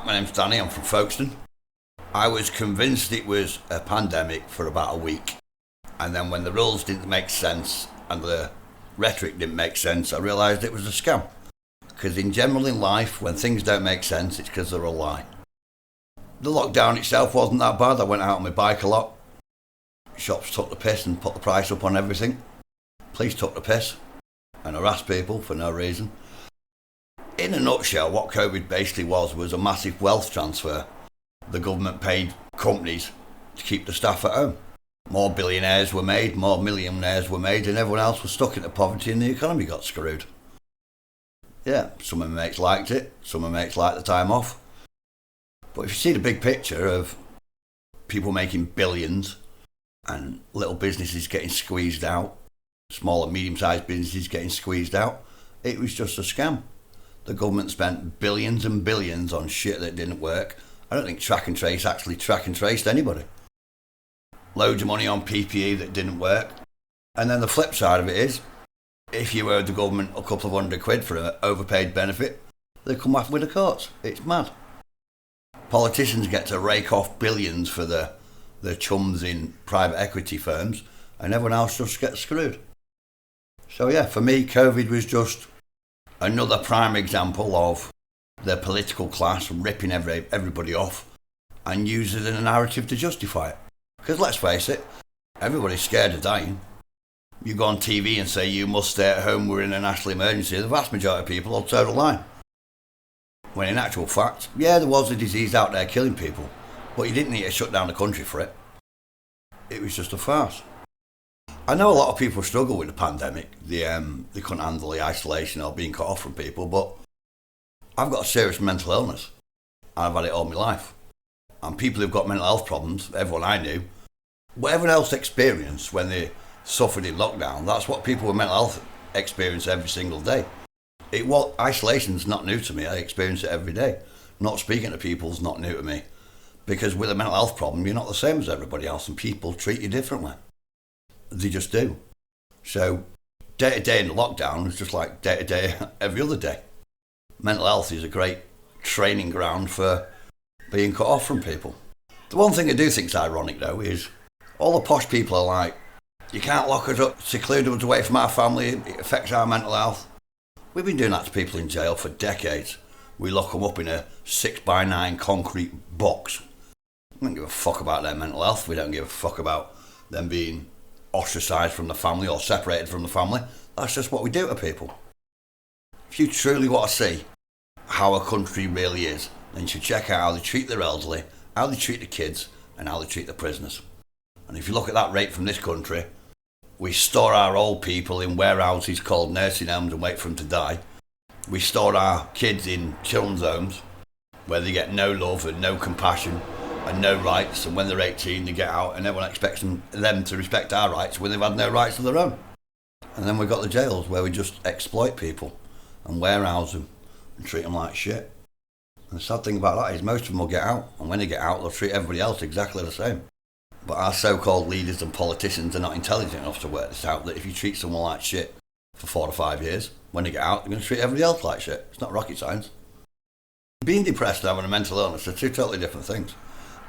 My name's Danny, I'm from Folkestone. I was convinced it was a pandemic for about a week. And then when the rules didn't make sense and the rhetoric didn't make sense, I realised it was a scam. Because in general in life, when things don't make sense, it's because they're a lie. The lockdown itself wasn't that bad. I went out on my bike a lot. Shops took the piss and put the price up on everything. Police took the piss and harassed people for no reason. In a nutshell, what COVID basically was a massive wealth transfer. The government paid companies to keep the staff at home. More billionaires were made, more millionaires were made, and everyone else was stuck into poverty and the economy got screwed. Yeah, some of my mates liked it, some of my mates liked the time off. But if you see the big picture of people making billions and little businesses getting squeezed out, small and medium-sized businesses getting squeezed out, it was just a scam. The government spent billions and billions on shit that didn't work. I don't think track and trace actually track and traced anybody. Loads of money on PPE that didn't work. And then the flip side of it is, if you owed the government a couple of £100 for an overpaid benefit, they come after with the courts. It's mad. Politicians get to rake off billions for their chums in private equity firms, and everyone else just gets screwed. So yeah, for me, COVID was just another prime example of the political class ripping everybody off and using a narrative to justify it. Because let's face it, everybody's scared of dying. You go on TV and say you must stay at home, we're in a national emergency, the vast majority of people will toe the line. When in actual fact, yeah, there was a disease out there killing people, but you didn't need to shut down the country for it. It was just a farce. I know a lot of people struggle with the pandemic. They couldn't handle the isolation or being cut off from people, but I've got a serious mental illness. I've had it all my life. And people who've got mental health problems, everyone I knew, what everyone else experienced when they suffered in lockdown, that's what people with mental health experience every single day. Isolation's not new to me. I experience it every day. Not speaking to people's not new to me. Because with a mental health problem, you're not the same as everybody else and people treat you differently. They just do. So day to day in the lockdown is just like day to day every other day. Mental health is a great training ground for being cut off from people. The one thing I do think is ironic though is all the posh people are like, you can't lock us up, seclude us away from our family, it affects our mental health. We've been doing that to people in jail for decades. We lock them up in a 6x9 concrete box. We don't give a fuck about their mental health. We don't give a fuck about them being ostracised from the family or separated from the family. That's just what we do to people. If you truly want to see how a country really is, then you should check out how they treat their elderly, how they treat the kids, and how they treat the prisoners. And if you look at that rate from this country, we store our old people in warehouses called nursing homes and wait for them to die. We store our kids in children's homes where they get no love and no compassion and no rights, and when they're 18 they get out and everyone expects them to respect our rights when they've had no rights of their own. And then we've got the jails where we just exploit people and warehouse them and treat them like shit. And the sad thing about that is most of them will get out, and when they get out they'll treat everybody else exactly the same. But our so-called leaders and politicians are not intelligent enough to work this out, that if you treat someone like shit for 4 to 5 years, when they get out they're going to treat everybody else like shit. It's not rocket science. Being depressed and having a mental illness are two totally different things.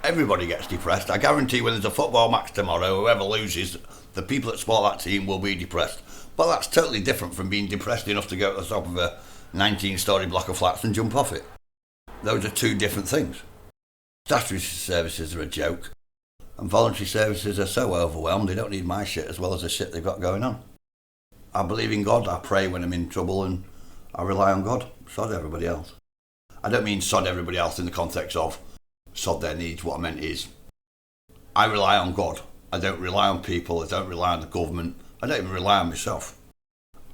Everybody gets depressed. I guarantee when there's a football match tomorrow, whoever loses, the people that support that team will be depressed. But that's totally different from being depressed enough to go to the top of a 19-storey block of flats and jump off it. Those are two different things. Statutory services are a joke, and voluntary services are so overwhelmed they don't need my shit as well as the shit they've got going on. I believe in God, I pray when I'm in trouble, and I rely on God. Sod everybody else. I don't mean sod everybody else in the context of sod their needs. What I meant is, I rely on God. I don't rely on people. I don't rely on the government. I don't even rely on myself.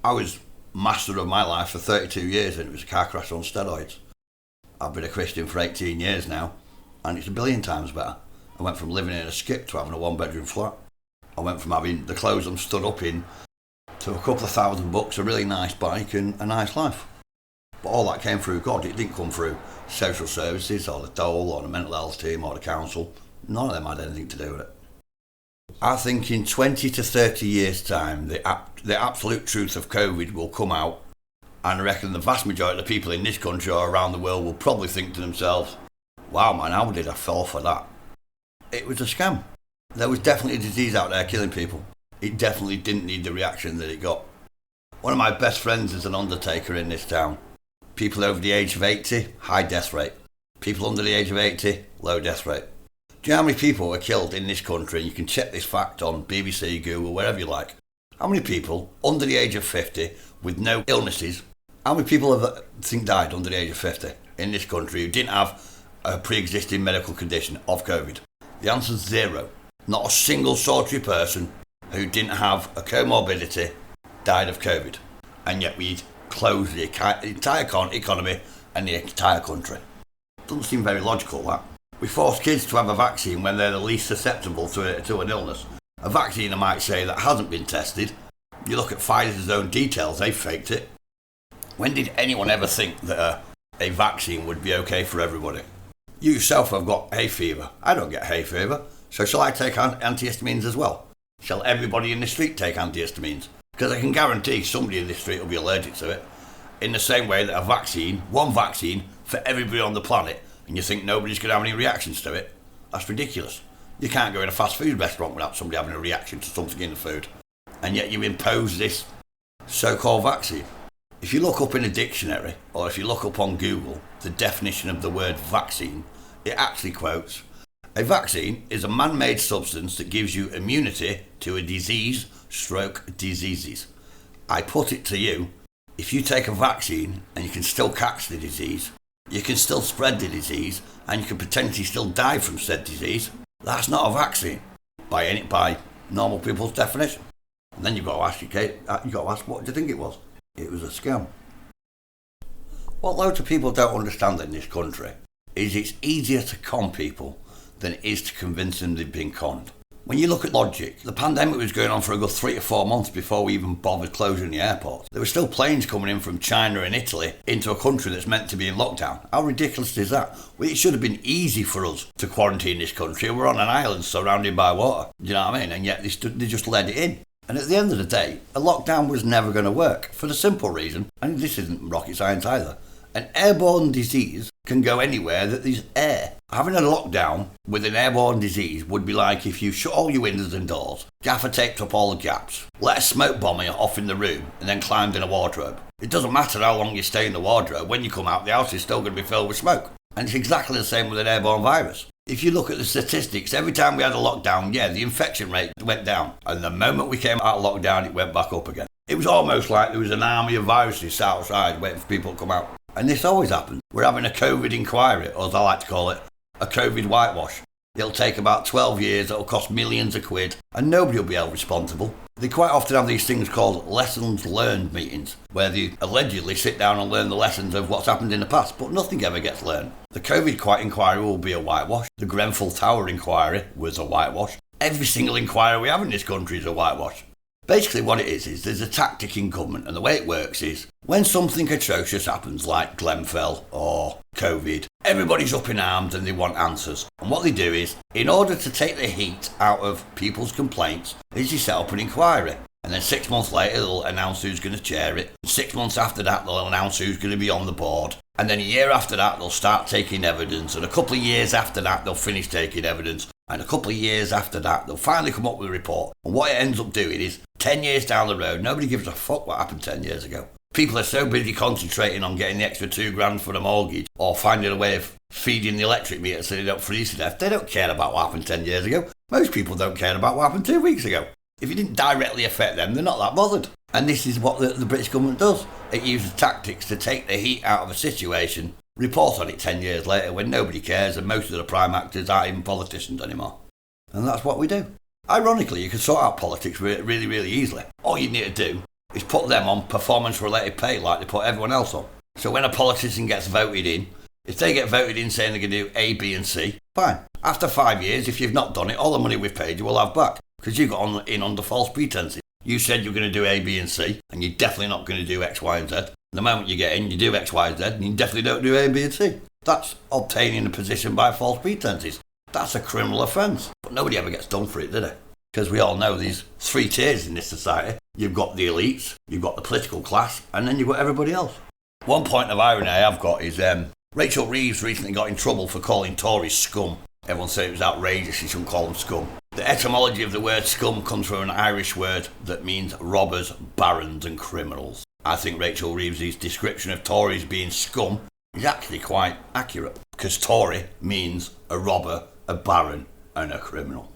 I was master of my life for 32 years and it was a car crash on steroids. I've been a Christian for 18 years now and it's a billion times better. I went from living in a skip to having a 1-bedroom flat. I went from having the clothes I'm stood up in to a couple of $1,000, a really nice bike and a nice life. But all that came through God. It didn't come through social services or the dole or the mental health team or the council. None of them had anything to do with it. I think in 20 to 30 years' time, the absolute truth of COVID will come out, and I reckon the vast majority of the people in this country or around the world will probably think to themselves, Wow, man, how did I fall for that? It was a scam. There was definitely a disease out there killing people. It definitely didn't need the reaction that it got. One of my best friends is an undertaker in this town. People over the age of 80, high death rate. People under the age of 80, low death rate. Do you know how many people were killed in this country? And you can check this fact on BBC, Google, wherever you like. How many people under the age of 50 with no illnesses? How many people have died under the age of 50 in this country who didn't have a pre-existing medical condition of COVID? The answer is zero. Not a single solitary person who didn't have a comorbidity died of COVID. And yet we closed the entire economy and the entire country. Doesn't seem very logical, that. We force kids to have a vaccine when they're the least susceptible to an illness. A vaccine, I might say, that hasn't been tested. You look at Pfizer's own details, they faked it. When did anyone ever think that a vaccine would be okay for everybody? You yourself have got hay fever. I don't get hay fever, so shall I take antihistamines as well? Shall everybody in the street take antihistamines? Because I can guarantee somebody in the street will be allergic to it. In the same way that a vaccine, one vaccine for everybody on the planet, and you think nobody's going to have any reactions to it? That's ridiculous. You can't go in a fast food restaurant without somebody having a reaction to something in the food. And yet you impose this so-called vaccine. If you look up in a dictionary, or if you look up on Google, the definition of the word vaccine, it actually quotes, "A vaccine is a man-made substance that gives you immunity to a disease / diseases." I put it to you, if you take a vaccine and you can still catch the disease, you can still spread the disease, and you can potentially still die from said disease, that's not a vaccine by normal people's definition. And then you've got to ask, what do you think it was? It was a scam. What loads of people don't understand in this country is it's easier to con people than it is to convince them they've been conned. When you look at logic, the pandemic was going on for a good 3 to 4 months before we even bothered closing the airports. There were still planes coming in from China and Italy into a country that's meant to be in lockdown. How ridiculous is that? Well, it should have been easy for us to quarantine this country. We're on an island surrounded by water. Do you know what I mean? And yet they just let it in. And at the end of the day, a lockdown was never going to work for the simple reason, and this isn't rocket science either, an airborne disease can go anywhere that there's air. Having a lockdown with an airborne disease would be like if you shut all your windows and doors, gaffer taped up all the gaps, let a smoke bomber off in the room, and then climbed in a wardrobe. It doesn't matter how long you stay in the wardrobe, when you come out the house is still going to be filled with smoke. And it's exactly the same with an airborne virus. If you look at the statistics, every time we had a lockdown, the infection rate went down. And the moment we came out of lockdown, it went back up again. It was almost like there was an army of viruses sat outside waiting for people to come out. And this always happens. We're having a COVID inquiry, or as I like to call it, a COVID whitewash. It'll take about 12 years, it'll cost millions of quid, and nobody will be held responsible. They quite often have these things called lessons learned meetings, where they allegedly sit down and learn the lessons of what's happened in the past, but nothing ever gets learned. The COVID inquiry will be a whitewash. The Grenfell Tower inquiry was a whitewash. Every single inquiry we have in this country is a whitewash. Basically what it is there's a tactic in government, and the way it works is when something atrocious happens like Grenfell or COVID, everybody's up in arms and they want answers. And what they do is, in order to take the heat out of people's complaints, is they set up an inquiry. And then 6 months later they'll announce who's going to chair it. 6 months after that they'll announce who's going to be on the board. And then a year after that they'll start taking evidence. And a couple of years after that they'll finish taking evidence. And a couple of years after that they'll finally come up with a report. And what it ends up doing is, 10 years down the road, nobody gives a fuck what happened 10 years ago. People are so busy concentrating on getting the extra $2,000 for the mortgage, or finding a way of feeding the electric meter so they don't freeze to death. They don't care about what happened 10 years ago. Most people don't care about what happened 2 weeks ago. If it didn't directly affect them, they're not that bothered. And this is what the British government does. It uses tactics to take the heat out of a situation, report on it 10 years later when nobody cares and most of the prime actors aren't even politicians anymore. And that's what we do. Ironically, you can sort out politics really, really easily. All you need to do is put them on performance-related pay like they put everyone else on. So when a politician gets voted in, if they get voted in saying they're going to do A, B and C, fine. After 5 years, if you've not done it, all the money we've paid you will have back, because you got in under false pretenses. You said you were going to do A, B and C, and you're definitely not going to do X, Y and Z. The moment you get in, you do X, Y and Z, and you definitely don't do A, B and C. That's obtaining a position by false pretenses. That's a criminal offence. But nobody ever gets done for it, do they? Because we all know there's 3 tiers in this society. You've got the elites, you've got the political class, and then you've got everybody else. One point of irony I've got is Rachel Reeves recently got in trouble for calling Tories scum. Everyone said it was outrageous, you shouldn't call them scum. The etymology of the word scum comes from an Irish word that means robbers, barons and criminals. I think Rachel Reeves' description of Tories being scum is actually quite accurate, because Tory means a robber, a baron and a criminal.